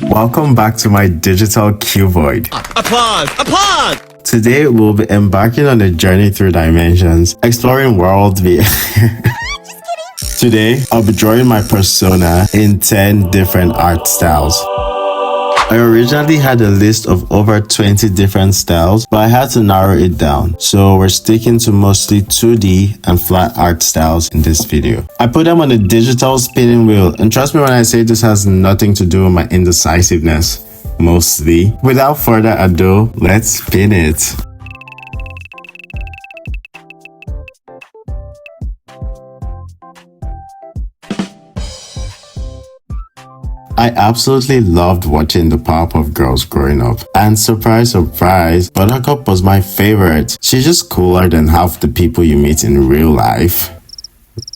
Welcome back to my digital cuboid. Applause! Applause! Today we'll be embarking on a journey through dimensions, exploring world via... Today I'll be drawing my persona in 10 different art styles. I originally had a list of over 20 different styles, but I had to narrow it down. So we're sticking to mostly 2D and flat art styles in this video. I put them on a digital spinning wheel, and trust me when I say this has nothing to do with my indecisiveness, mostly. Without further ado, let's spin it. I absolutely loved watching the Powerpuff Girls growing up. And surprise, surprise, Buttercup was my favorite. She's just cooler than half the people you meet in real life.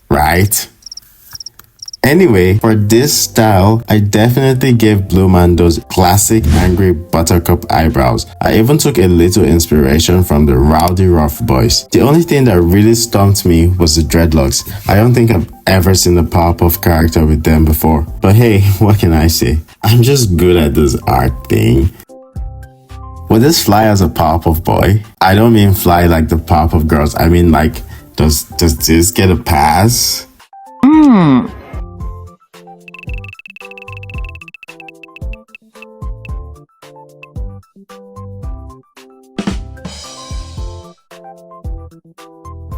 Right? Anyway, for this style, I definitely gave Bluman those classic angry Buttercup eyebrows. I even took a little inspiration from the Rowdy Rough Boys. The only thing that really stumped me was the dreadlocks. I don't think I've ever seen a Powerpuff character with them before. But hey, what can I say? I'm just good at this art thing. Would this fly as a Powerpuff boy? I don't mean fly like the Powerpuff Girls. I mean like, does this get a pass?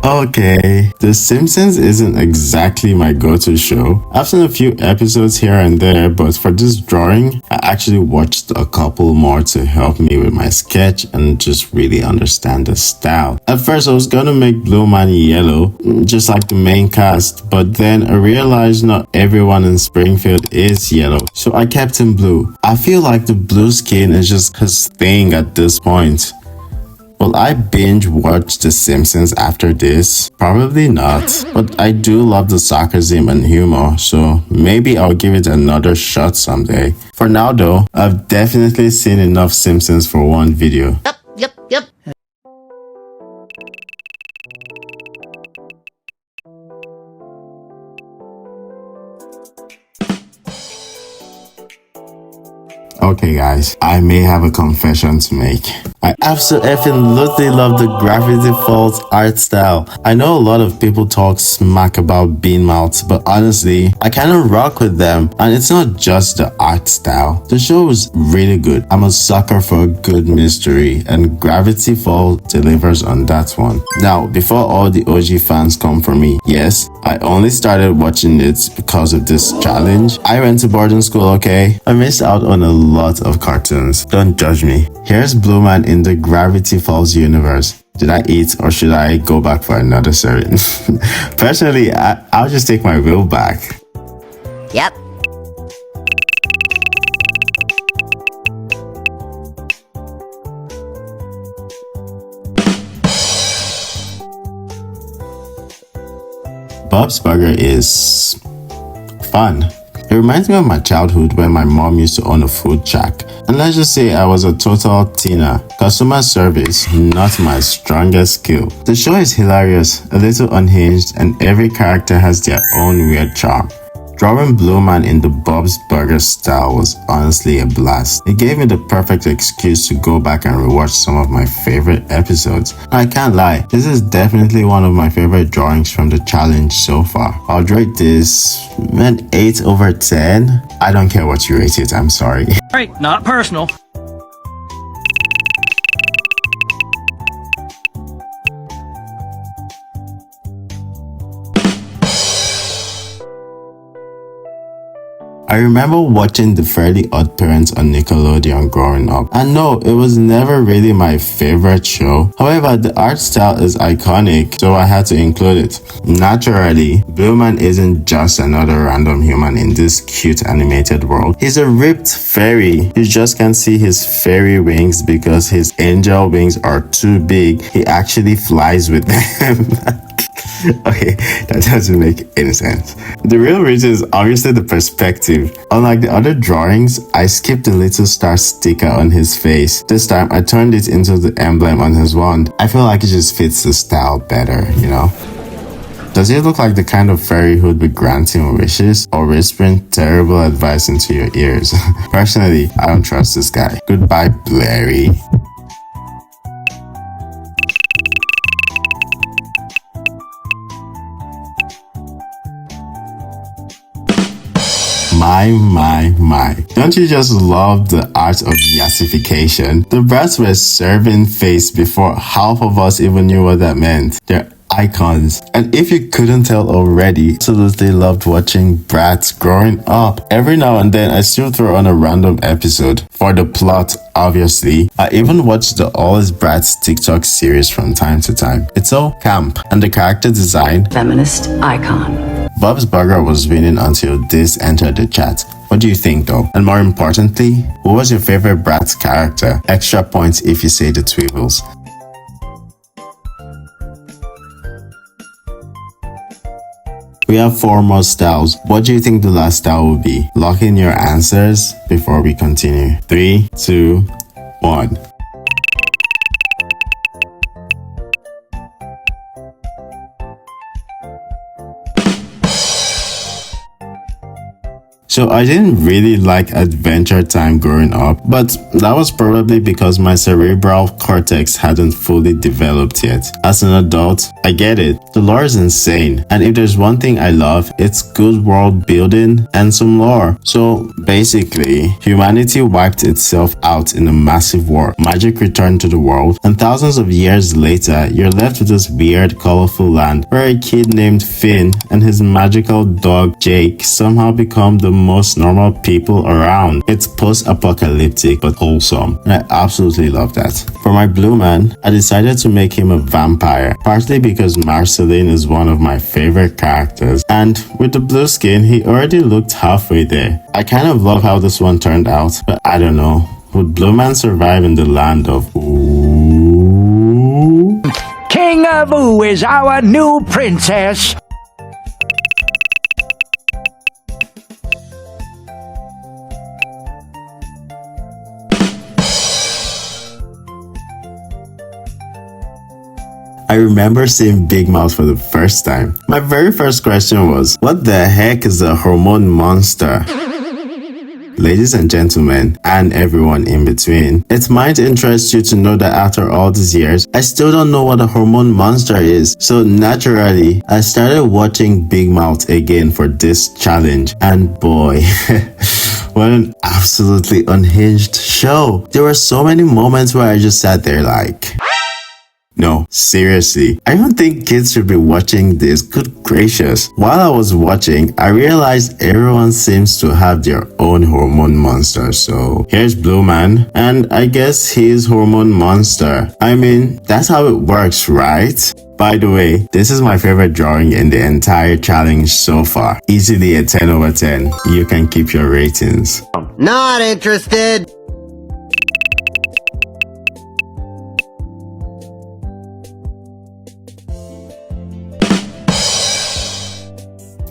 Okay, The Simpsons isn't exactly my go-to show. I've seen a few episodes here and there, but for this drawing, I actually watched a couple more to help me with my sketch and just really understand the style. At first, I was gonna make Bluman yellow, just like the main cast, but then I realized not everyone in Springfield is yellow, so I kept him blue. I feel like the blue skin is just his thing at this point. Will I binge watch The Simpsons after this? Probably not, but I do love the sarcasm and humor, so maybe I'll give it another shot someday. For now though, I've definitely seen enough Simpsons for one video. Yep. Okay guys, I may have a confession to make. I absolutely love the Gravity Falls art style. I know a lot of people talk smack about BIGMOUTH, but honestly, I kind of rock with them. And it's not just the art style. The show is really good. I'm a sucker for a good mystery, and Gravity Falls delivers on that one. Now, before all the OG fans come for me, yes, I only started watching it because of this challenge. I went to boarding school, okay? I missed out on a lot of cartoons. Don't judge me. Here's Bluman in the Gravity Falls universe. Did I eat or should I go back for another serving? Personally, I'll just take my wheel back. Yep. Bob's Burger is fun. It reminds me of my childhood when my mom used to own a food shack. And let's just say I was a total teen. Customer service, not my strongest skill. The show is hilarious, a little unhinged, and every character has their own weird charm. Drawing Bluman in the Bob's Burger style was honestly a blast. It gave me the perfect excuse to go back and rewatch some of my favorite episodes. I can't lie, this is definitely one of my favorite drawings from the challenge so far. I'll rate this an 8 over 10. I don't care what you rate it, I'm sorry. Right, not personal. I remember watching the Fairly Odd Parents on Nickelodeon growing up. And no, it was never really my favorite show. However, the art style is iconic, so I had to include it. Naturally, Bluman isn't just another random human in this cute animated world. He's a ripped fairy. You just can't see his fairy wings because his angel wings are too big. He actually flies with them. Okay, that doesn't make any sense. The real reason is obviously the perspective. Unlike the other drawings, I skipped the little star sticker on his face. This time, I turned it into the emblem on his wand. I feel like it just fits the style better, you know? Does he look like the kind of fairy who'd be granting wishes or whispering terrible advice into your ears? Personally, I don't trust this guy. Goodbye, Blairy. My. Don't you just love the art of yassification? The Bratz were serving face before half of us even knew what that meant. They're icons. And if you couldn't tell already, absolutely loved watching Bratz growing up. Every now and then, I still throw on a random episode. For the plot, obviously. I even watch the All Is Bratz TikTok series from time to time. It's so camp. And the character design, feminist icon. Bob's Burger was winning until this entered the chat. What do you think though? And more importantly, who was your favorite Bratz character? Extra points if you say the Tweebles. We have 4 more styles. What do you think the last style will be? Lock in your answers before we continue. 3, 2, 1. So I didn't really like Adventure Time growing up, but that was probably because my cerebral cortex hadn't fully developed yet. As an adult, I get it. The lore is insane, and if there's one thing I love, it's good world building and some lore. So basically, humanity wiped itself out in a massive war. Magic returned to the world, and thousands of years later, you're left with this weird, colorful land where a kid named Finn and his magical dog Jake somehow become the most normal people around. It's post-apocalyptic but wholesome, and I absolutely love that. For my Bluman, I decided to make him a vampire, partly because Marceline is one of my favorite characters, and with the blue skin, he already looked halfway there. I kind of love how this one turned out, but I don't know. Would Bluman survive in the land of Ooh? King of Ooh is our new princess. I remember seeing BIGMOUTH for the first time. My very first question was, what the heck is a hormone monster? Ladies and gentlemen, and everyone in between, it might interest you to know that after all these years, I still don't know what a hormone monster is. So naturally, I started watching BIGMOUTH again for this challenge, and boy, what an absolutely unhinged show. There were so many moments where I just sat there like... No, seriously, I don't think kids should be watching this. Good gracious. While I was watching, I realized everyone seems to have their own hormone monster. So here's Bluman, and I guess he's hormone monster. I mean, that's how it works, right? By the way, this is my favorite drawing in the entire challenge so far. Easily a 10 over 10. You can keep your ratings. Not interested.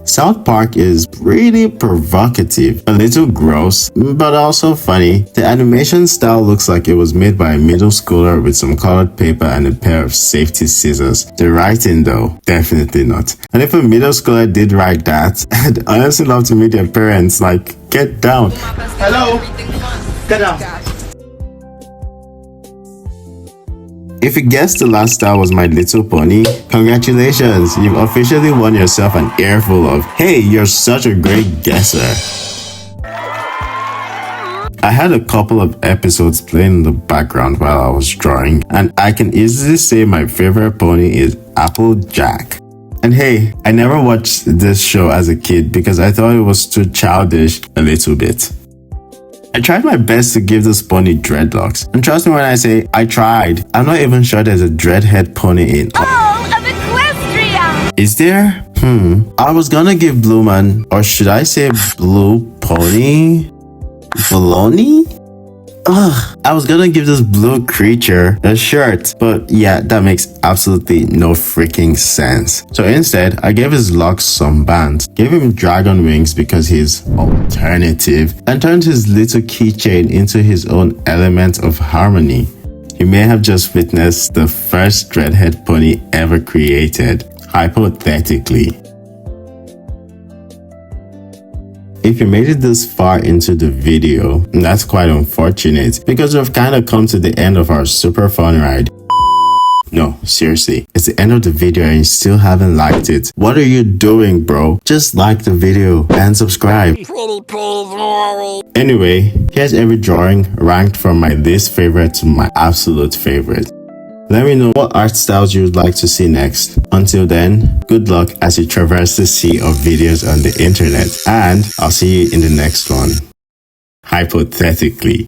South Park is really provocative, a little gross, but also funny. The animation style looks like it was made by a middle schooler with some colored paper and a pair of safety scissors. The writing though, definitely not. And if a middle schooler did write that, I'd honestly love to meet their parents, like, get down. Hello. Get down. If you guessed the last style was My Little Pony, congratulations, you've officially won yourself an earful of, hey, you're such a great guesser. I had a couple of episodes playing in the background while I was drawing, and I can easily say my favorite pony is Applejack. And hey, I never watched this show as a kid because I thought it was too childish a little bit. I tried my best to give this pony dreadlocks. And trust me when I say I tried. I'm not even sure there's a dreadhead pony in all of Equestria. Is there? I was gonna give Bluman, or should I say Blue Pony? Baloney? I was gonna give this blue creature a shirt, but yeah, that makes absolutely no freaking sense. So instead, I gave his locks some bands, gave him dragon wings because he's alternative, and turned his little keychain into his own element of harmony. You may have just witnessed the first dreadhead pony ever created. Hypothetically. If you made it this far into the video, that's quite unfortunate because we've kind of come to the end of our super fun ride. No, seriously, it's the end of the video and you still haven't liked it. What are you doing, bro? Just like the video and subscribe. Anyway, here's every drawing ranked from my least favorite to my absolute favorite. Let me know what art styles you would like to see next. Until then, good luck as you traverse the sea of videos on the internet, and I'll see you in the next one. Hypothetically.